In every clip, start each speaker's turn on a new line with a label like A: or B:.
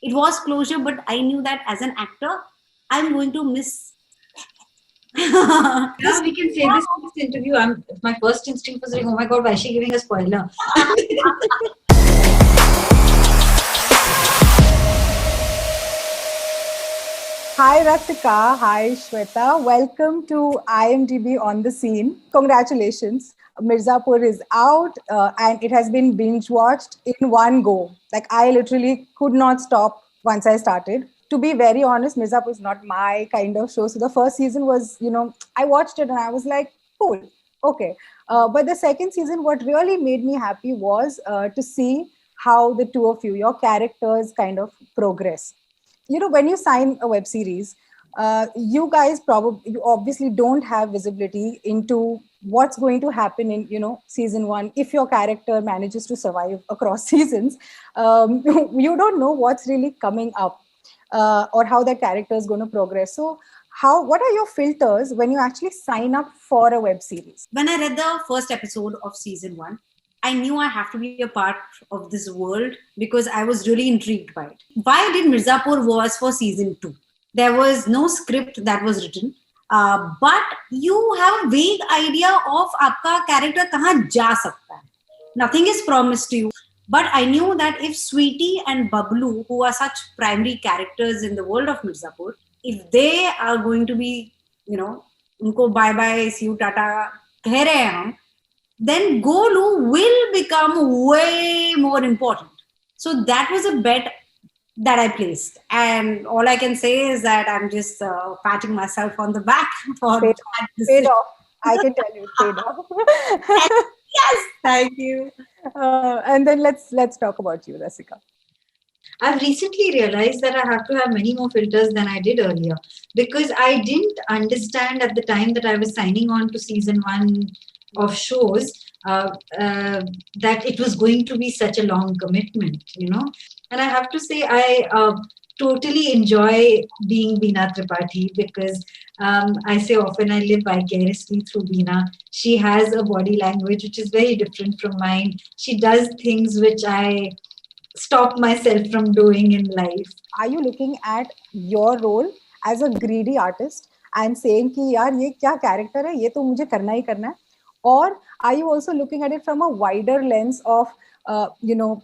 A: It was closure, but I knew that as an actor, I'm going to miss.
B: Yeah, we can say this in this interview. My first instinct was like, oh my god, why is she giving a spoiler?
C: Hi Rasika, hi Shweta. Welcome to IMDb on the scene. Congratulations. Mirzapur is out and it has been binge watched in one go. Like I literally could not stop once I started. To be very honest, Mirzapur is not my kind of show. So the first season was, I watched it and I was like, cool, okay. But the second season, what really made me happy was to see how the two of you, your characters kind of progress. When you sign a web series, you guys probably you obviously don't have visibility into what's going to happen in season one. If your character manages to survive across seasons, you don't know what's really coming up, or how that character is going to progress. So what are your filters when you actually sign up for a web series?
A: When I read the first episode of season 1, I knew I have to be a part of this world because I was really intrigued by it. Why did Mirzapur was for season 2? There was no script that was written, but you have a vague idea of आपका character कहाँ जा सकता है. Nothing is promised to you. But I knew that if Sweetie and Bablu, who are such primary characters in the world of Mirzapur, if they are going to be, उनको bye bye, see you, tata कह रहे हैं हम, then Golu will become way more important. So that was a bet that I placed. And all I can say is that I'm just patting myself on the back for
C: Paid,
A: that
C: paid
A: decision.
C: off. I can tell you, it paid off.
A: Yes, thank you.
C: And then let's talk about you, Rasika.
B: I've recently realized that I have to have many more filters than I did earlier because I didn't understand at the time that I was signing on to season one of shows that it was going to be such a long commitment. And I have to say, I totally enjoy being Beena Tripathi because I say often I live vicariously through Beena. She has a body language which is very different from mine. She does things which I stop myself from doing in life.
C: Are you looking at your role as a greedy artist and saying कि यार ये क्या character है, ये तो मुझे करना ही करना है? Or are you also looking at it from a wider lens of the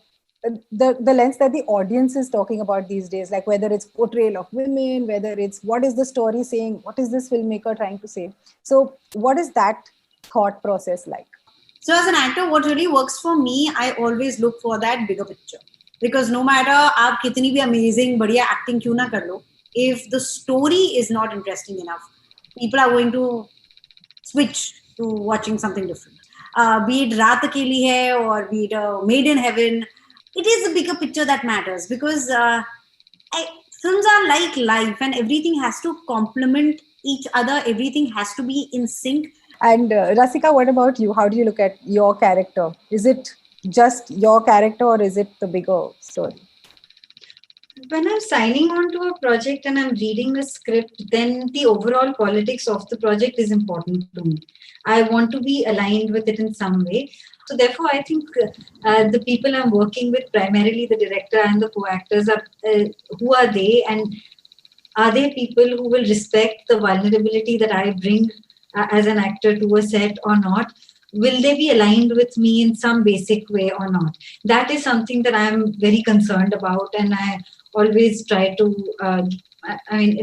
C: lens that the audience is talking about these days, like whether it's portrayal of women, whether it's what is the story saying, what is this filmmaker trying to say? So what is that thought process like?
A: So as an actor, what really works for me, I always look for that bigger picture. Because no matter आप कितनी भी amazing बढ़िया acting क्यों ना कर लो, if the story is not interesting enough, people are going to switch to watching something different. Be it Raat Akeli hai or be it Made in Heaven, it is the bigger picture that matters because films are like life and everything has to complement each other. Everything has to be in sync.
C: And Rasika, what about you? How do you look at your character? Is it just your character or is it the bigger story?
B: When I'm signing on to a project and I'm reading the script, then the overall politics of the project is important to me. I want to be aligned with it in some way. So therefore, I think the people I'm working with, primarily the director and the co-actors, are who are they, and are they people who will respect the vulnerability that I bring as an actor to a set or not? Will they be aligned with me in some basic way or not? That is something that I'm very concerned about, and I always try to.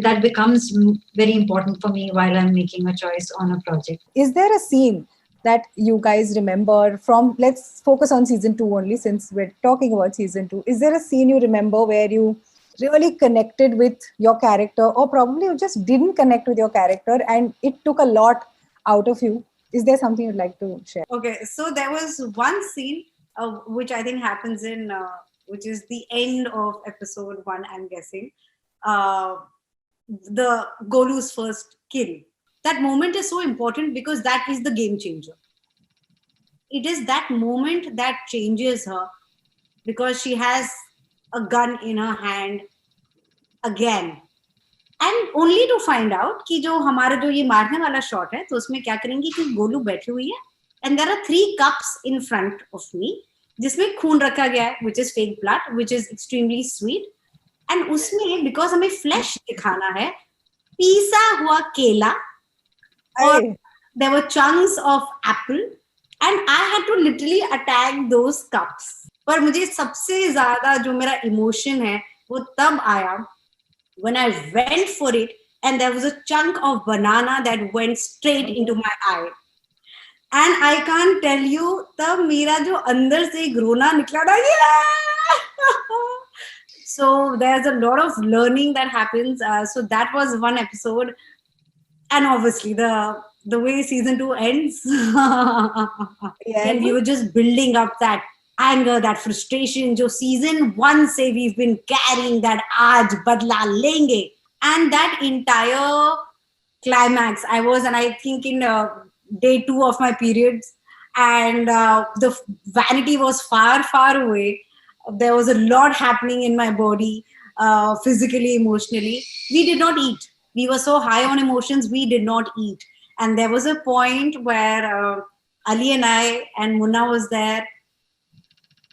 B: That becomes very important for me while I'm making a choice on a project.
C: Is there a scene that you guys remember from? Let's focus on season 2 only, since we're talking about season 2. Is there a scene you remember where you really connected with your character, or probably you just didn't connect with your character and it took a lot out of you? Is there something you'd like to share?
A: Okay, so there was one scene which I think happens in, which is the end of episode 1, I'm guessing. The Golu's first kill. That moment is so important because that is the game changer. It is that moment that changes her because she has a gun in her hand again. And only to find out कि जो हमारा जो ये मारने वाला shot है तो उसमें क्या करेंगे कि गोलू बैठी हुई है and there are 3 cups in front of me जिसमें खून रखा गया है which is fake blood which is extremely sweet and उसमें बिकॉज हमें फ्लैश दिखाना है, पीसा हुआ केला और there were chunks of apple and I had to literally attack those cups. पर मुझे सबसे ज्यादा जो मेरा इमोशन है वो तब आया when I went for it and there was a chunk of banana that went straight into my eye. And I can't tell you, तब मेरा जो अंदर से एक रोना निकला था, so there's a lot of learning that happens. So that was one episode, and obviously the way season 2 ends, and we were just building up that anger, that frustration. Jo season 1 say we've been carrying that aaj badla lenge, and that entire climax. And I think in day 2 of my periods, and the vanity was far, far away. There was a lot happening in my body, physically, emotionally. We did not eat. We were so high on emotions, we did not eat. And there was a point where Ali and I and Munna was there,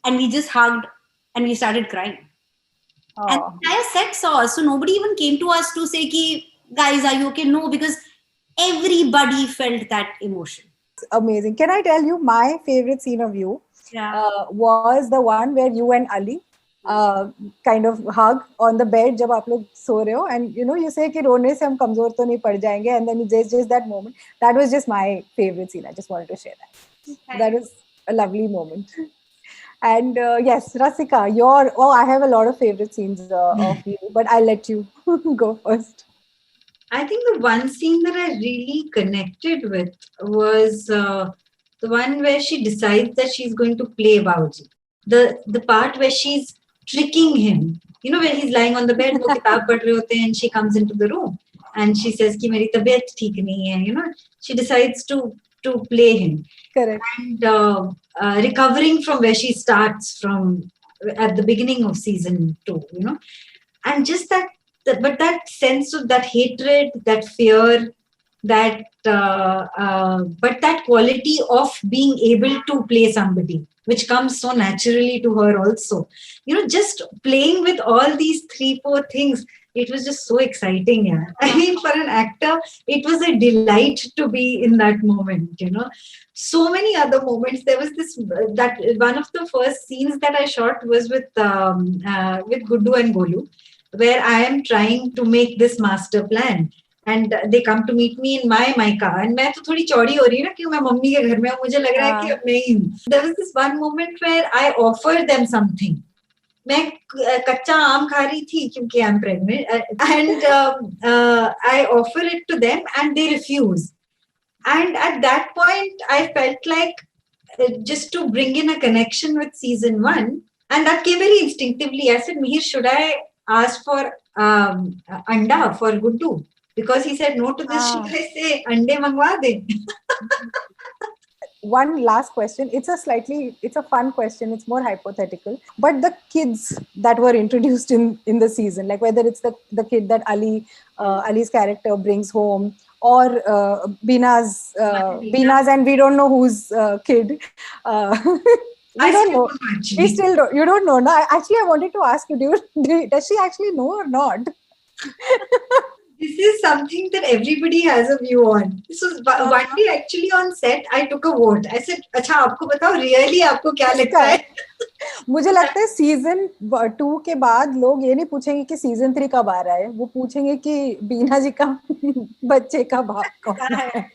A: and we just hugged and we started crying. And the entire set saw us. So nobody even came to us to say, ki, guys, are you okay? No, because everybody felt that emotion.
C: Amazing. Can I tell you my favorite scene of you? Was the one where you and Ali kind of hug on the bed जब आप लोग सो रहे हो, and you say कि रोने से हम कमजोर तो नहीं पड़ जाएंगे, and then just that moment, that was just my favorite scene. I just wanted to share that. That is a lovely moment. And yes, Rasika, I have a lot of favorite scenes of you, but I'll let you go first.
B: I think the one scene that I really connected with was the one where she decides that she's going to play Bauji. The part where she's tricking him, where he's lying on the bed, wo kitab padh rahe hote hain, and she comes into the room and she says ki meri tabiyat theek nahi hai, she decides to play him.
C: Correct.
B: And recovering from where she starts from at the beginning of season 2, and just that sense of that hatred, that fear, that but that quality of being able to play somebody, which comes so naturally to her also. Just playing with all these 3-4 things, it was just so exciting. Yeah. I mean, for an actor, it was a delight to be in that moment. So many other moments. There was that one of the first scenes that I shot was with Guddu and Golu, where I am trying to make this master plan. And they come to meet me in my Maika. And मैं तो थोड़ी चौड़ी हो रही हूँ ना कि मैं मम्मी के घर में हूँ, मुझे लग रहा है कि अब नहीं. There was this one moment where I offered them something. मैं कच्चा आम खा रही थी क्योंकि I'm pregnant, and I offer it to them and they refuse. And at that point, I felt like just to bring in a connection with season 1, and that came very instinctively. I said, Mihir, should I ask for anda for Guddu? Because he said no to this, should I say ande mangwa de?
C: One last question. It's a fun question. It's more hypothetical. But the kids that were introduced in the season, like whether it's the kid that Ali's character brings home, or Beena's, and we don't know whose kid. We don't know. We still don't. You don't know. No, actually, I wanted to ask you, does she actually know or not?
B: This is something that everybody has a view on. So one day actually on set, I took a vote. I said, अच्छा आपको बताओ really आपको क्या लगता है?
C: मुझे लगता है season 2 के बाद लोग ये नहीं पूछेंगे कि season 3 कब आ रहा है, वो पूछेंगे कि बीना जी का बच्चे का बाप कौन है.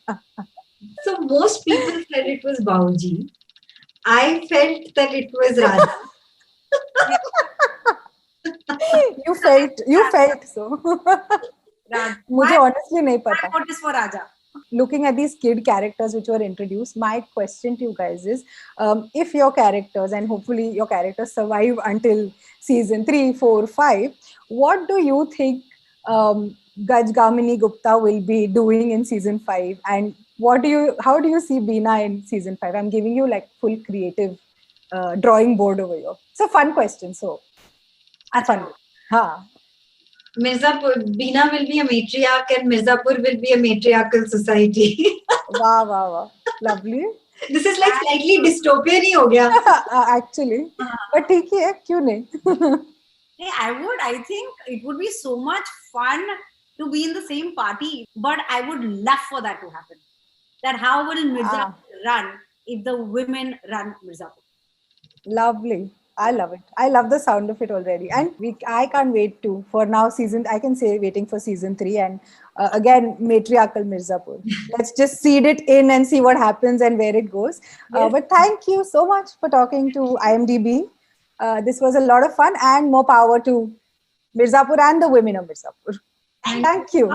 B: So most people said it was Bauji. I felt that it was Raja.
C: You felt so. मुझे honestly नहीं पता.
A: What is for Raja?
C: Looking at these kid characters which were introduced, my question to you guys is, if your characters, and hopefully your characters survive until season 3, 4, 5, what do you think Gaj Gamini Gupta will be doing in season 5? And how do you see Beena in season 5? I'm giving you like full creative drawing board over here. It's a fun question. So, fun.
B: Mirzapur, Beena will be a matriarch and Mirzapur will be a matriarchal society.
C: Wow. Lovely.
B: This is like slightly dystopian ही हो गया.
C: Actually. But ठीक है, क्यों नहीं?
A: Hey, I would. I think it would be so much fun to be in the same party, but I would love for that to happen. That how will Mirzapur run if the women run Mirzapur?
C: Lovely. I love it. I love the sound of it already. And I can't wait to, for now, I can say waiting for season 3. And again, matriarchal Mirzapur. Let's just seed it in and see what happens and where it goes. But thank you so much for talking to IMDb. This was a lot of fun, and more power to Mirzapur and the women of Mirzapur. Thank you.